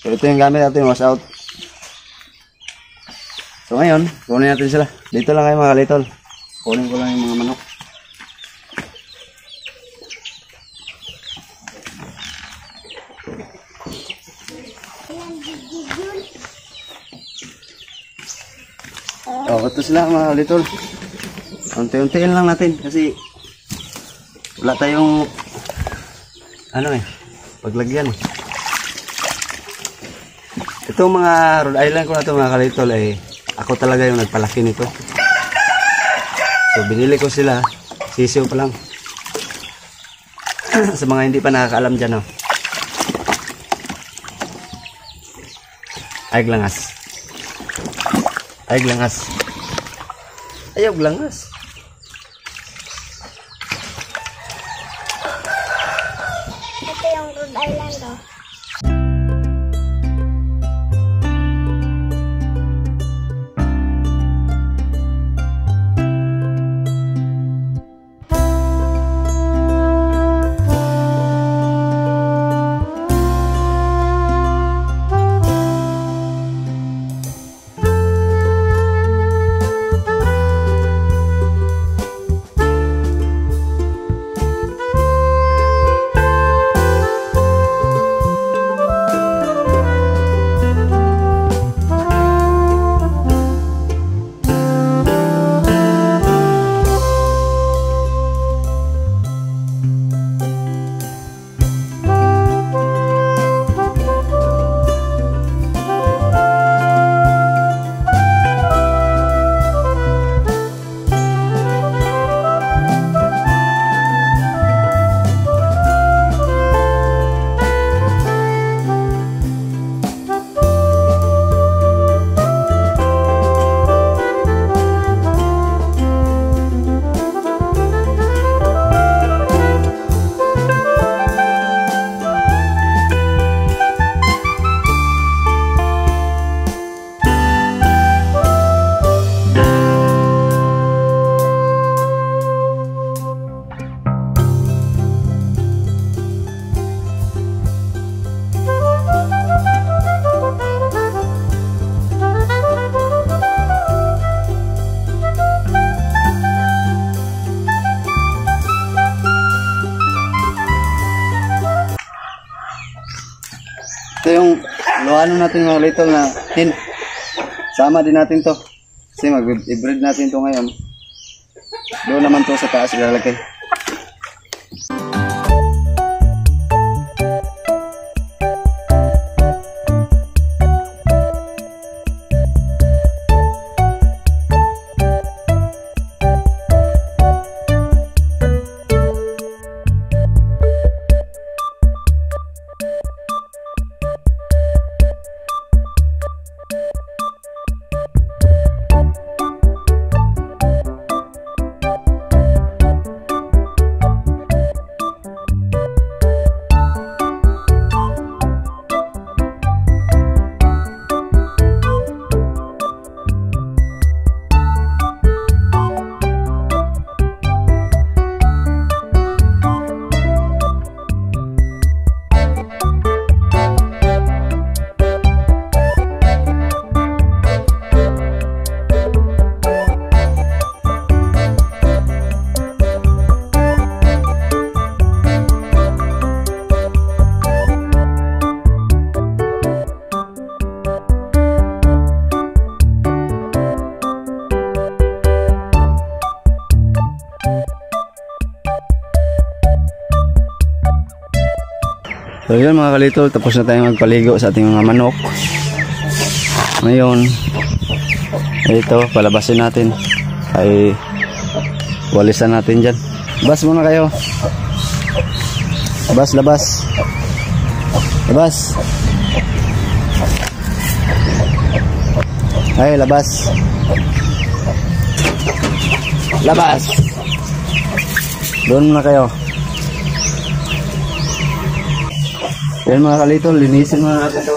So ito yung gamit natin, wash out. So ngayon, kunin natin sila. Dito lang kayo mga kalitol. Kunin ko lang yung mga manok. Oh, ito sila mga kalitol. Unti-untiin lang natin kasi wala tayong paglagyan. Itong mga Rhode Island ko na ito mga kalitol ako talaga yung nagpalaki nito. So binili ko sila, sisiw pa lang. Sa mga hindi pa nakakaalam dyan, Ayog langas. Ayog langas. Ayog langas. Ito yung Rhode Island, Ito yung luhanon natin mga kalitol na tin. Sama din natin to. Kasi mag-breed natin to ngayon. Doon naman to sa taas ilalagay. So yun mga kalitol, tapos na tayong magpaligo sa ating mga manok. Ngayon, ito, palabasin natin. Ay, walisan natin dyan. Labas muna kayo. Labas, labas. Labas. Ay, labas. Labas. Doon muna kayo. Yan mga kalitol, linisin muna natin ito.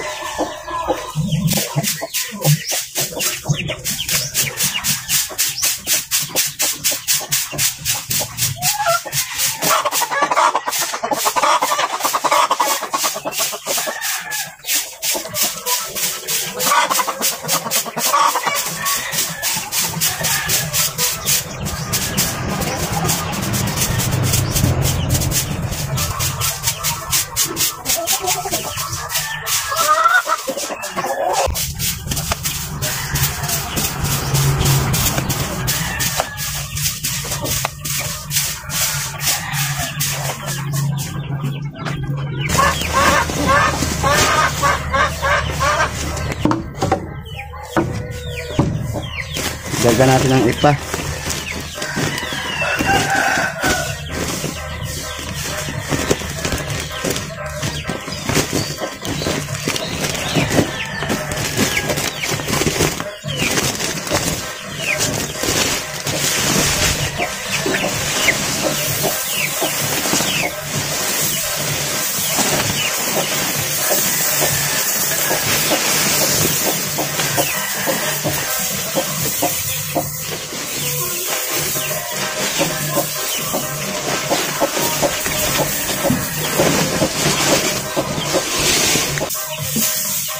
dagdagan natin ng ipa.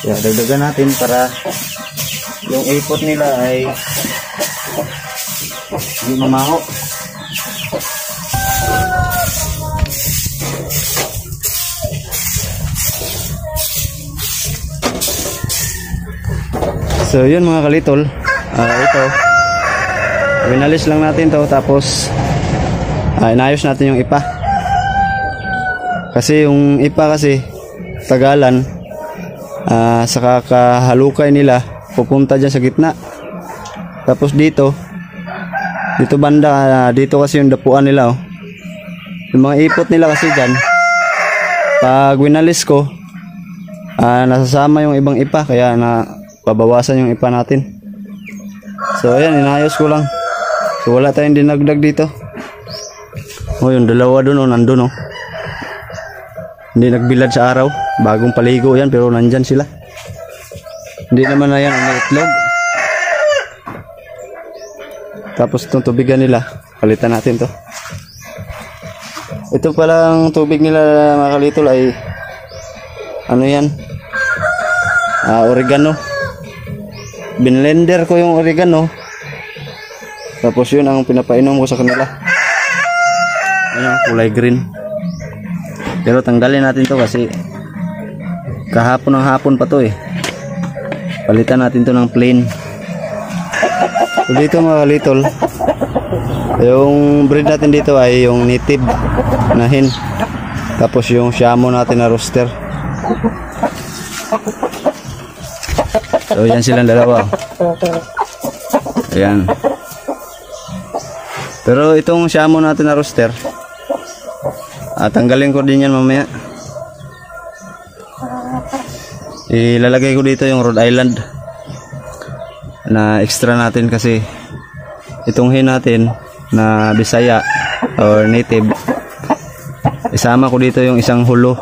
Yan, dagdagan natin para yung ipot nila ay hindi mamaho. So yun mga kalitol, ito winalis lang natin to, tapos inayos natin yung ipa, kasi yung ipa kasi tagalan sa kakahalukay nila pupunta dyan sa gitna, tapos dito banda, dito kasi yung dapuan nila, oh. Yung mga ipot nila kasi dyan, pag winalis ko nasasama yung ibang ipa, kaya pabawasan yung ipa natin. So ayan, inayos ko lang. So wala tayong dinagdag dito. Oh, yung dalawa dun, oh, nandun, oh. Hindi nagbilad sa araw, bagong paligo yan, pero nandyan sila. Hindi naman na yan ang itlog. Tapos itong tubigan nila, palitan natin to. Ito palang tubig nila mga kalitol ay ano yan, oregano. Binlender ko yung oregano, tapos yun ang pinapainom ko sa kanila. Ano, kulay green. Pero tanggalin natin to kasi kahapon ng hapon pa to, eh. Palitan natin to ng plain. So dito mga kalitol, yung breed natin dito ay yung native na hen, tapos yung Shamo natin na rooster. So yan silang dalawa. Ayan. Pero itong Shamo natin na rooster, tanggalin ko din yan mamaya. Ilalagay ko dito yung Rhode Island na extra natin, kasi itong hen natin na Bisaya or native, isama ko dito yung isang hulo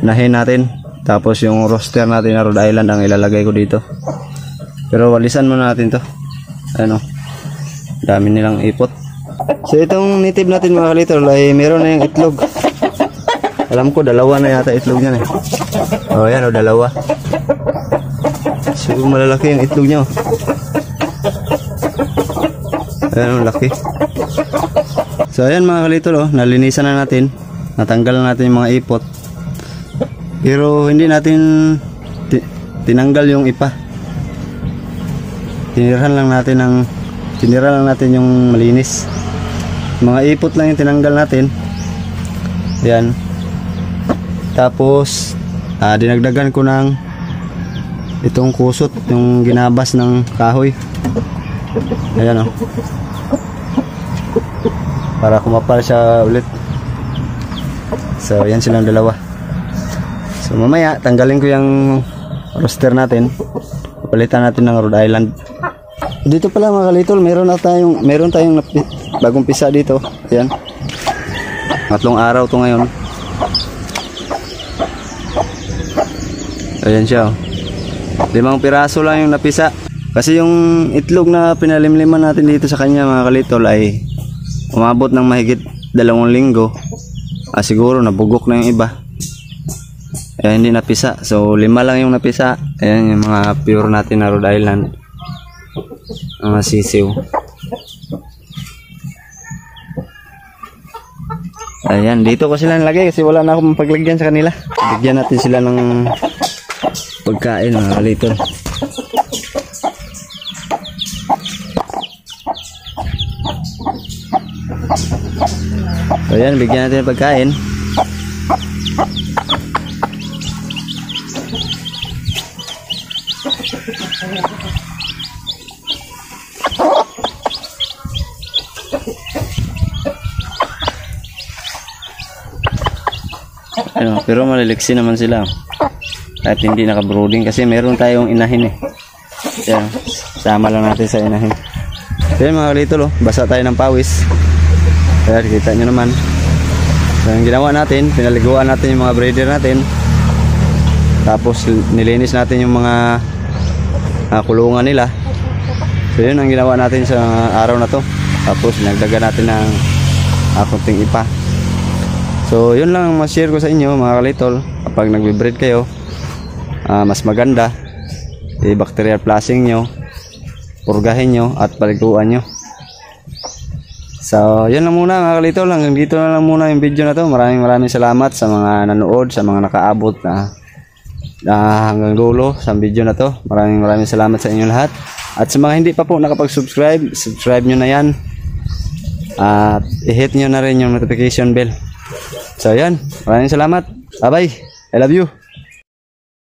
na hen natin, tapos yung rooster natin na Rhode Island ang ilalagay ko dito. Pero walisan muna natin to. Ano, dami nilang ipot. So itong native natin mga kalitol ay meron na yung itlog. Alam ko dalawa na yata itlog niyan, eh. Oh yan, oh, dalawa. So malalaki yung itlog niya, oh. Ayan, laki. So ayan mga kalitol, oh, nalinisan na natin, natanggal na natin yung mga ipot, pero hindi natin tinanggal yung ipa. Tinira lang natin yung malinis. Mga ipot lang yung tinanggal natin. Yan. Tapos dinagdagan ko ng itong kusot, yung ginabas ng kahoy. Ayan, oh. Para kumapal siya ulit. So yan silang dalawa. So mamaya tanggalin ko yung rooster natin, palitan natin ng Rhode Island. Dito pala mga kalitol, meron tayong bagong pisa dito. Ayan, 3 araw to ngayon. Ayan siya, oh. 5 piraso lang yung napisa, kasi yung itlog na pinalimliman natin dito sa kanya mga kalitol ay umabot ng mahigit 2 linggo. Siguro nabugok na yung iba, kaya hindi napisa. So 5 lang yung napisa. Ayan yung mga pure natin na Rhode Island, mga sisiw. Ayan, dito ko sila nilagay kasi wala na akong paglagyan sa kanila. Bigyan natin sila ng pagkain mga kalitol. So ayan, bigyan natin ng pagkain. Ano, pero maliliksi naman sila. Kahit hindi naka-brooding kasi meron tayong inahin eh. Yan, sama lang natin sa inahin. So yun mga kalito, basa tayo ng pawis. Kaya kita nyo naman. So yung ginawa natin, pinaliguan natin yung mga breeder natin. Tapos nilinis natin yung mga kulungan nila. So yun ang ginawa natin sa araw na to. Tapos nagdagan natin ng kunting ipa. So yun lang ang ma-share ko sa inyo mga kalitol. Kapag nagbe-breed kayo, mas maganda i-bacterial flushing nyo, purgahin nyo at paliguan nyo. So yun lang muna mga kalitol. Hanggang dito na lang muna yung video na to. Maraming salamat sa mga nanood, sa mga nakaabot na hanggang dulo sa video na to. Maraming salamat sa inyo lahat. At sa mga hindi pa po nakapag-subscribe, subscribe nyo na yan. At i-hit nyo na rin yung notification bell. So yan, maraming salamat. Bye bye, I love you.